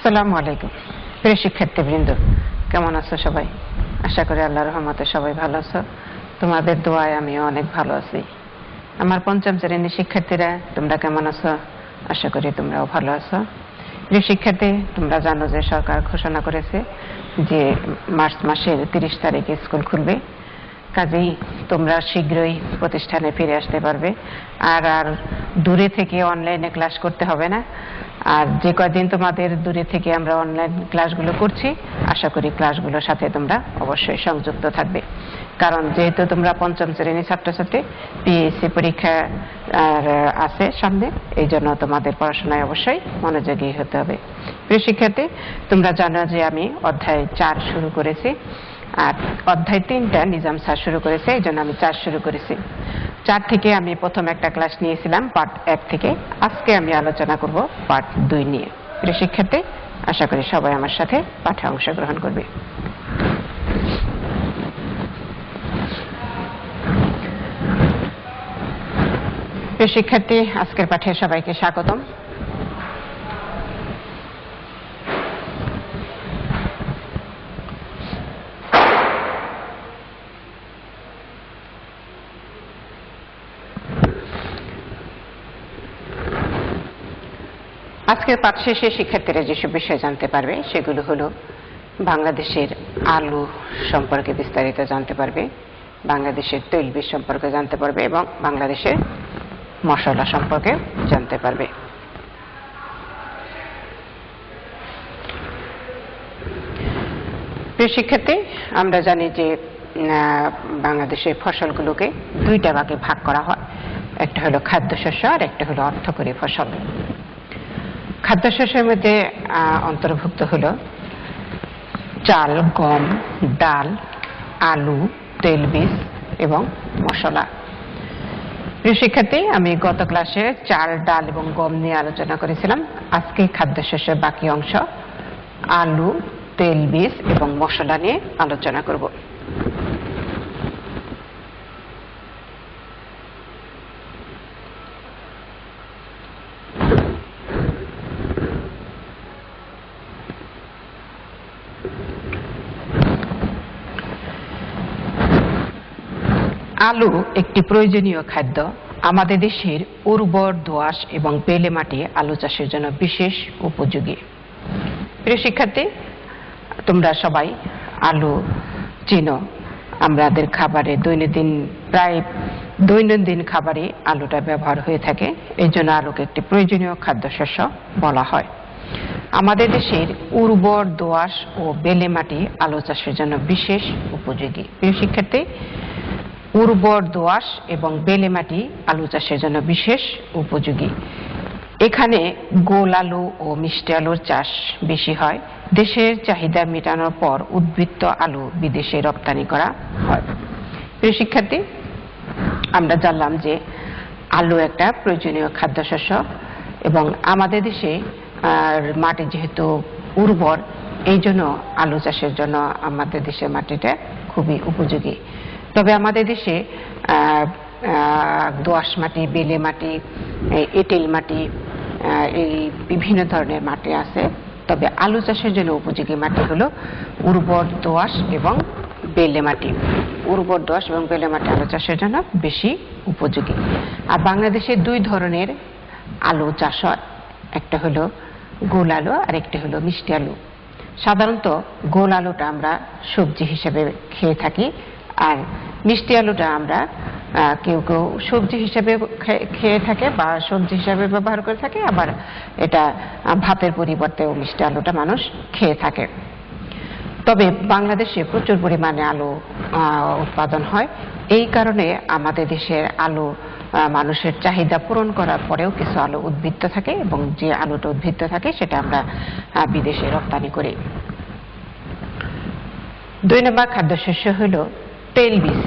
আসসালামু আলাইকুম প্রিয় শিক্ষার্থীবৃন্দ, কেমন আছো সবাই? আশা করি আল্লাহর রহমতে সবাই ভালো আছো। তোমাদের দোয়ায় আমিও অনেক ভালো আছি। আমার পঞ্চম শ্রেণীর শিক্ষার্থীরা, তোমরা কেমন আছো? আশা করি তোমরাও ভালো আছো। প্রিয় শিক্ষার্থী, তোমরা জানো যে সরকার ঘোষণা করেছে যে মার্চ মাসের 30 তারিখে স্কুল খুলবে। কাজেই তোমরা শীঘ্রই প্রতিষ্ঠানে ফিরে আসতে পারবে। আর দূরে থেকে অনলাইনে ক্লাস করতে হবে না। আর যে কয়দিন তোমাদের দূরে থেকে আমরা অনলাইন ক্লাসগুলো করছি, আশা করি ক্লাসগুলোর সাথে তোমরা অবশ্যই সংযুক্ত থাকবে। কারণ যেহেতু তোমরা পঞ্চম শ্রেণীর ছাত্রছাত্রী, পিএসসি পরীক্ষা আছে সামনে, এই জন্য তোমাদের পড়াশোনায় অবশ্যই মনোযোগী হতে হবে। প্রিয় শিক্ষার্থী, তোমরা জানো যে আমি অধ্যায় 4 শুরু করেছি, আর অধ্যায় 3টা নিজাম স্যার শুরু করেছে, এই জন্য আমি 4 শুরু করেছি। 4 থেকে আমি প্রথম একটা ক্লাস নিয়েছিলাম পার্ট 1 থেকে। আজকে আমি আলোচনা করব পার্ট 2 নিয়ে। প্রিয় শিক্ষার্থী, আশা করি সবাই আমার সাথে পাঠে অংশগ্রহণ করবে। প্রিয় শিক্ষার্থী, আজকের পাঠে সবাইকে স্বাগতম। আজকের পাঠ শেষে শিক্ষার্থীরা যেসব বিষয় জানতে পারবে সেগুলো হলো বাংলাদেশের আলু সম্পর্কে বিস্তারিত জানতে পারবে, বাংলাদেশের তৈলবীজ সম্পর্কে জানতে পারবে এবং বাংলাদেশের মশলা সম্পর্কে জানতে পারবে। প্রিয় শিক্ষার্থী, আমরা জানি যে বাংলাদেশের ফসলগুলোকে 2টা ভাগে ভাগ করা হয়। একটা হলো খাদ্যশস্য আর একটা হলো অর্থকরী ফসল। খাদ্যশস্যের মধ্যে অন্তর্ভুক্ত হলো চাল, গম, ডাল, আলু, তেলবীজ এবং মশলা। প্রিয় শিক্ষার্থী, আমি গত ক্লাসে চাল, ডাল এবং গম নিয়ে আলোচনা করেছিলাম। আজকে খাদ্যশস্যের বাকি অংশ আলু, তেলবীজ এবং মশলা নিয়ে আলোচনা করব। আলু একটি প্রয়োজনীয় খাদ্য। আমাদের দেশের উর্বর দোআঁশ এবং বেলে মাটি আলু চাষের জন্য বিশেষ উপযোগী। প্রিয় শিক্ষার্থী, তোমরা সবাই আলু চিনো। আমাদের খাবারে প্রায় দৈনন্দিন খাবারে আলুটা ব্যবহার হয়ে থাকে, এই জন্য আলুকে একটি প্রয়োজনীয় খাদ্যশস্য বলা হয়। আমাদের দেশের উর্বর দোআঁশ ও বেলে মাটি আলু চাষের জন্য বিশেষ উপযোগী। প্রিয় শিক্ষার্থী, উর্বর দোআঁশ এবং বেলে মাটি আলু চাষের জন্য বিশেষ উপযোগী। এখানে গোল আলু ও মিষ্টি আলুর চাষ বেশি হয়। দেশের চাহিদা মেটানোর পর উদ্বৃত্ত আলু বিদেশে রপ্তানি করা হয়। প্রিয় শিক্ষার্থী, আমরা জানলাম যে আলু একটা প্রয়োজনীয় খাদ্যশস্য এবং আমাদের দেশে মাটি যেহেতু উর্বর, এই জন্য আলু চাষের জন্য আমাদের দেশের মাটিটা খুবই উপযোগী। তবে আমাদের দেশে দোআঁশ মাটি, বেলে মাটি, এঁটেল মাটি, এই বিভিন্ন ধরনের মাটি আছে। তবে আলু চাষের জন্য উপযোগী মাটি হলো উর্বর দোআঁশ এবং বেলে মাটি। উর্বর দোআঁশ এবং বেলে মাটি আলু চাষের জন্য বেশি উপযোগী। আর বাংলাদেশে 2 ধরনের আলু চাষ হয়, একটা হলো গোল আলু আর একটি হলো মিষ্টি আলু। সাধারণত গোল আলুটা আমরা সবজি হিসেবে খেয়ে থাকি, আর মিষ্টি আলুটা আমরা কেউ কেউ সবজি হিসেবে খেয়ে থাকে বা সবজি হিসেবে ব্যবহার করে থাকে, আবার এটা ভাতের পরিবর্তেও মিষ্টি আলুটা মানুষ খেয়ে থাকে। তবে বাংলাদেশে প্রচুর পরিমাণে আলু উৎপাদন হয়। এই কারণে আমাদের দেশের আলু মানুষের চাহিদা পূরণ করার পরেও কিছু আলু উদ্বৃত্ত থাকে এবং যে আলুটা উদ্বৃত্ত থাকে সেটা আমরা বিদেশে রপ্তানি করি। 2 নম্বর খাদ্যশস্য হলো তেলবীজ।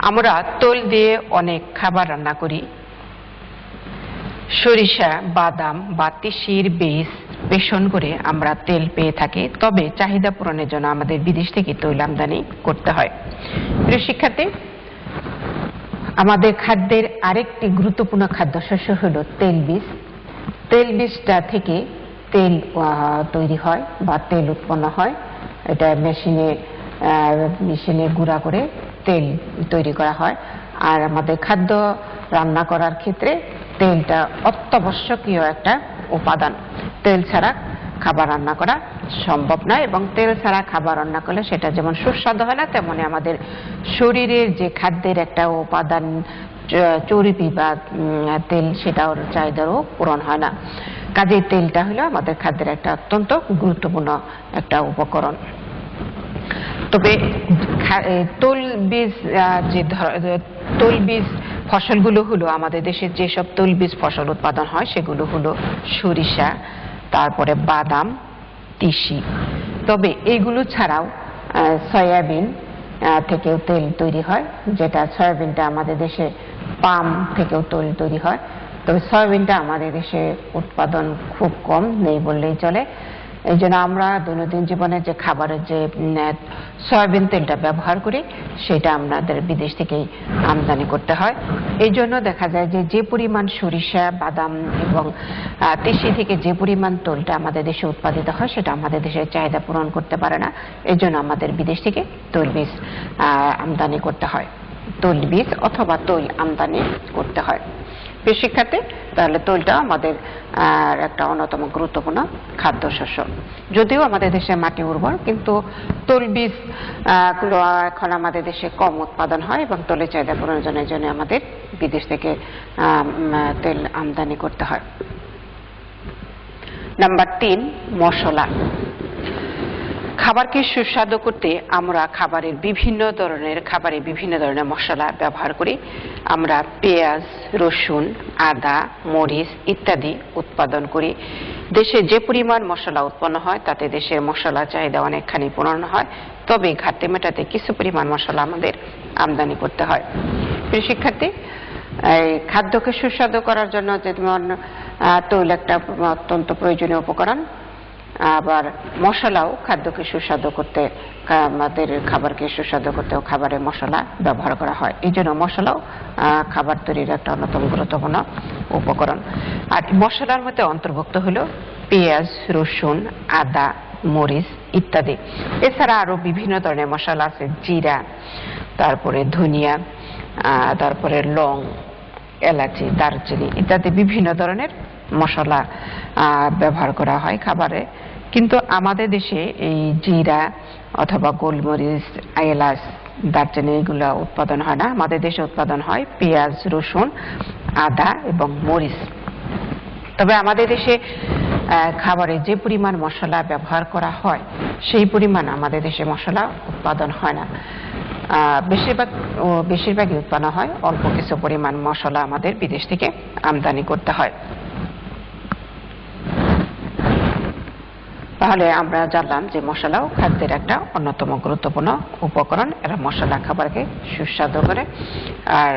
আমরা তৈল দিয়ে অনেক খাবার রান্না করি। সরিষা, বাদাম বা তিসির বীজ পেষণ করে আমরা তেল পেয়ে থাকি। তবে চাহিদা পূরণের জন্য আমাদের বিদেশ থেকে তৈল আমদানি করতে হয়। প্রিয় শিক্ষার্থী, আমাদের খাদ্যের আরেকটি গুরুত্বপূর্ণ খাদ্যশস্য হলো তেলবীজ। তেলবীজটা থেকে তেল তৈরি হয় বা তেল উৎপন্ন হয়। এটা মেশিনে গুঁড়া করে তেল তৈরি করা হয়। আর আমাদের খাদ্য রান্না করার ক্ষেত্রে তেলটা অত্যাবশ্যকীয় একটা উপাদান। তেল ছাড়া খাবার রান্না করা সম্ভব নয়, এবং তেল ছাড়া খাবার রান্না করলে সেটা যেমন সুস্বাদু হয় না, তেমনি আমাদের শরীরের যে খাদ্যের একটা উপাদান চর্বি বা তেল, সেটার চাহিদারও পূরণ হয় না। কাজেই তেলটা হলো আমাদের খাদ্যের একটা অত্যন্ত গুরুত্বপূর্ণ একটা উপকরণ। তবে তৈলবীজ ফসলগুলো হলো আমাদের দেশে যেসব তৈলবীজ ফসল উৎপাদন হয় সেগুলো হলো সরিষা, তারপরে বাদাম, তিসি। তবে এইগুলো ছাড়াও সয়াবিন থেকেও তেল তৈরি হয়, যেটা সয়াবিনটা আমাদের দেশে পাম থেকেও তেল তৈরি হয়। তবে সয়াবিনটা আমাদের দেশে উৎপাদন খুব কম, নেই বললেই চলে। এই জন্য আমরা দৈনন্দিন জীবনে যে খাবারের যে সয়াবিন তেলটা ব্যবহার করি সেটা আমাদের বিদেশ থেকেই আমদানি করতে হয়। এই জন্য দেখা যায় যে পরিমাণ সরিষা, বাদাম এবং তিসি থেকে যে পরিমাণ তেলটা আমাদের দেশে উৎপাদিত হয় সেটা আমাদের দেশের চাহিদা পূরণ করতে পারে না। এই জন্য আমাদের বিদেশ থেকে তৈলবীজ আমদানি করতে হয়, তৈলবীজ অথবা তৈল আমদানি করতে হয়। প্রিয় শিক্ষার্থী, তাহলে তৈলটা আমাদের একটা অন্যতম গুরুত্বপূর্ণ খাদ্যশস্য। যদিও আমাদের দেশের মাটি উর্বর, কিন্তু তৈলবীজ গুলো এখন আমাদের দেশে কম উৎপাদন হয় এবং তৈলের চাহিদা পূরণের জন্য আমাদের বিদেশ থেকে তেল আমদানি করতে হয়। নাম্বার 3, মশলা। খাবারকে সুস্বাদু করতে আমরা খাবারে বিভিন্ন ধরনের মশলা ব্যবহার করি। আমরা পেঁয়াজ, রসুন, আদা, মরিচ ইত্যাদি উৎপাদন করি। দেশে যে পরিমাণ মশলা উৎপন্ন হয় তাতে দেশের মশলা চাহিদা অনেকখানি পূরণ হয়। তবে ঘাটতি মেটাতে কিছু পরিমাণ মশলা আমাদের আমদানি করতে হয়। প্রিয় শিক্ষার্থী, এই খাদ্যকে সুস্বাদু করার জন্য যেমন তৈল একটা অত্যন্ত প্রয়োজনীয় উপকরণ, আবার মশলাও খাদ্যকে সুস্বাদু করতে, আমাদের খাবারকে সুস্বাদু করতেও খাবারে মশলা ব্যবহার করা হয়। এই জন্য মশলাও খাবার তৈরির একটা অন্যতম গুরুত্বপূর্ণ উপকরণ। আর মশলার মধ্যে অন্তর্ভুক্ত হলো পেঁয়াজ, রসুন, আদা, মরিচ ইত্যাদি। এছাড়া আরো বিভিন্ন ধরনের মশলা আছে, জিরা, তারপরে ধনিয়া, তারপরে লং, এলাচি, দারচিনি ইত্যাদি বিভিন্ন ধরনের মশলা ব্যবহার করা হয় খাবারে। কিন্তু আমাদের দেশে এই জিরা অথবা গোলমরিচ, এলাচ, দারচিনি এগুলো উৎপাদন হয় না। আমাদের দেশে উৎপাদন হয় পেঁয়াজ, রসুন, আদা এবং মরিচ। তবে আমাদের দেশে খাবারে যে পরিমাণ মশলা ব্যবহার করা হয় সেই পরিমাণ আমাদের দেশে মশলা উৎপাদন হয় না। বেশিরভাগই উৎপন্ন হয়, অল্প কিছু পরিমাণ মশলা আমাদের বিদেশ থেকে আমদানি করতে হয়। তাহলে আমরা জানলাম যে মশলাও খাদ্যের একটা অন্যতম গুরুত্বপূর্ণ উপকরণ। এরা মশলা খাবারকে সুস্বাদু করে। আর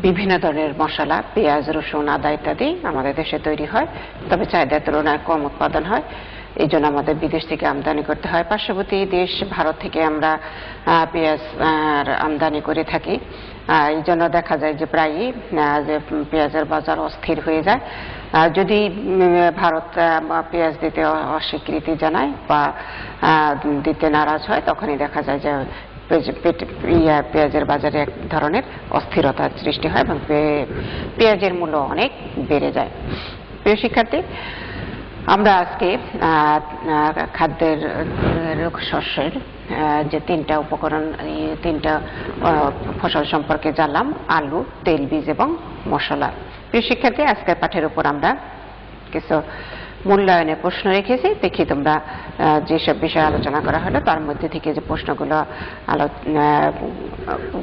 বিভিন্ন ধরনের মশলা, পেঁয়াজ, রসুন, আদা ইত্যাদি আমাদের দেশে তৈরি হয়, তবে চাহিদার তুলনায় কম উৎপাদন হয়। এই জন্য আমাদের বিদেশ থেকে আমদানি করতে হয়। পার্শ্ববর্তী দেশ ভারত থেকে আমরা পেঁয়াজ আমদানি করে থাকি। এই জন্য দেখা যায় যে প্রায়ই যে পেঁয়াজের বাজার অস্থির হয়ে যায়। যদি ভারত পেঁয়াজ দিতে অস্বীকৃতি জানায় বা দিতে নারাজ হয়, তখনই দেখা যায় যে পেঁয়াজের বাজারে এক ধরনের অস্থিরতার সৃষ্টি হয় এবং পেঁয়াজের মূল্য অনেক বেড়ে যায়। প্রিয় শিক্ষার্থী, আমরা আজকে খাদ্যের শস্যের যে 3টা উপকরণ, 3টা ফসল সম্পর্কে জানলাম, আলু, তেলবীজ এবং মশলা। প্রিয় শিক্ষার্থী, আজকের পাঠের উপর আমরা কিছু মূল্যায়নের প্রশ্ন রেখেছি। দেখি তোমরা যেসব বিষয়ে আলোচনা করা হলো তার মধ্যে থেকে যে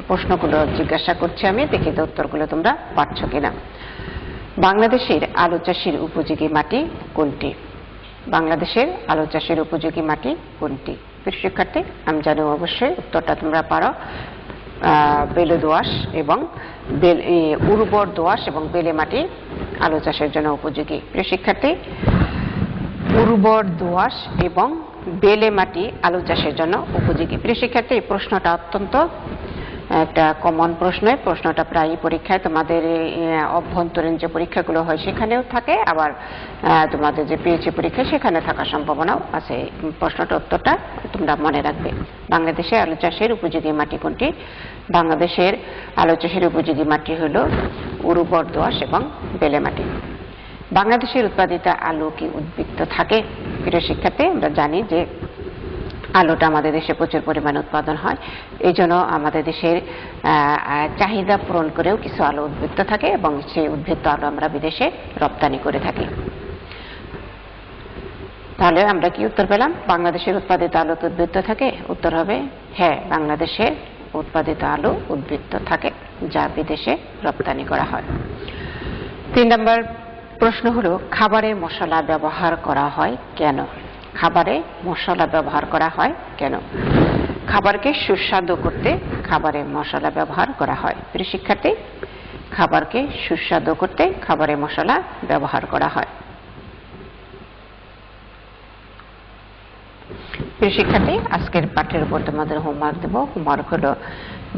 প্রশ্নগুলো জিজ্ঞাসা করছি আমি, দেখি তো উত্তরগুলো তোমরা পারছো কিনা। বাংলাদেশের আলু চাষের উপযোগী মাটি কোনটি? বাংলাদেশের আলু চাষের উপযোগী মাটি কোনটি? প্রিয় শিক্ষার্থী, আমি জানি অবশ্যই উত্তরটা তোমরা পারো। বেলে দোআঁশ এবং উর্বর দোআঁশ এবং বেলে মাটি আলু চাষের জন্য উপযোগী। প্রিয় শিক্ষার্থী, উর্বর দোআঁশ এবং বেলে মাটি আলু চাষের জন্য উপযোগী। প্রিয় শিক্ষার্থী, এই প্রশ্নটা অত্যন্ত একটা কমন প্রশ্নটা প্রায়ই পরীক্ষায় তোমাদের অভ্যন্তরীণ যে পরীক্ষাগুলো হয় সেখানেও থাকে, আবার তোমাদের যে পিএইচডি পরীক্ষা সেখানে থাকার সম্ভাবনাও আছে। প্রশ্নটার উত্তরটা তোমরা মনে রাখবে। বাংলাদেশে আলু চাষের উপযোগী মাটি কোনটি? বাংলাদেশের আলু চাষের উপযোগী মাটি হলো উর্বর দোআঁশ এবং বেলে মাটি। বাংলাদেশের উৎপাদিত আলু কি উদ্বৃত্ত থাকে? প্রিয় শিক্ষার্থী, আমরা জানি যে আলুটা আমাদের দেশে প্রচুর পরিমাণে উৎপাদন হয়, এই জন্য আমাদের দেশের চাহিদা পূরণ করেও কিছু আলু উদ্বৃত্ত থাকে এবং সেই উদ্বৃত্ত আলু আমরা বিদেশে রপ্তানি করে থাকি। তাহলে আমরা কি উত্তর পেলাম? বাংলাদেশের উৎপাদিত আলু উদ্বৃত্ত থাকে? উত্তর হবে হ্যাঁ, বাংলাদেশের উৎপাদিত আলু উদ্বৃত্ত থাকে যা বিদেশে রপ্তানি করা হয়। 3 নম্বর প্রশ্ন হলো খাবারে মশলা ব্যবহার করা হয় কেন? খাবারে মশলা ব্যবহার করা হয় কেন? খাবারকে সুস্বাদু করতে খাবারে মশলা ব্যবহার করা হয়। প্রিয় শিক্ষার্থী, খাবারকে সুস্বাদু করতে খাবারে মশলা ব্যবহার করা হয়। প্রিয় শিক্ষার্থী, আজকের পাঠের উপর তোমাদের হোমওয়ার্ক দেব। হোমওয়ার্ক হলো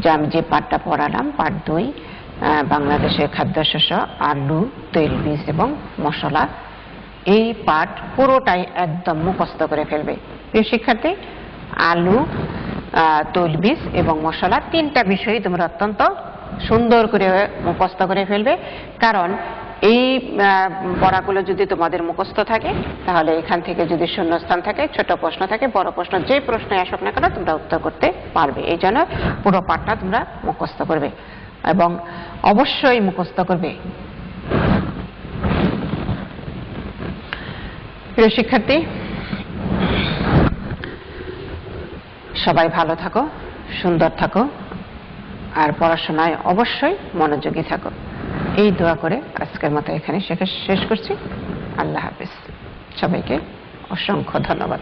যে আমি যে পাঠটা পড়ালাম, পাঠ 2, বাংলাদেশের খাদ্যশস্য, আলু, তৈলবীজ এবং মশলা, এই পাঠ পুরোটাই একদম মুখস্থ করে ফেলবে। প্রিয় শিক্ষার্থী, আলু, তৈলবীজ এবং মশলা 3টা বিষয়ই তোমরা অত্যন্ত সুন্দর করে মুখস্থ করে ফেলবে, কারণ এই পড়াগুলো যদি তোমাদের মুখস্থ থাকে তাহলে এখান থেকে যদি শূন্যস্থান থাকে, ছোট প্রশ্ন থাকে, বড় প্রশ্ন, যে প্রশ্নে আসুক না কেন তোমরা উত্তর করতে পারবে। এই জন্য পুরো পাঠটা তোমরা মুখস্থ করবে এবং অবশ্যই মুখস্থ করবে। প্রিয় শিক্ষার্থী, সবাই ভালো থাকো, সুন্দর থাকো, আর পড়াশোনায় অবশ্যই মনোযোগী থাকো। এই দোয়া করে আজকের মতো এখানে শেষ করছি। আল্লাহ হাফেজ। সবাইকে অসংখ্য ধন্যবাদ।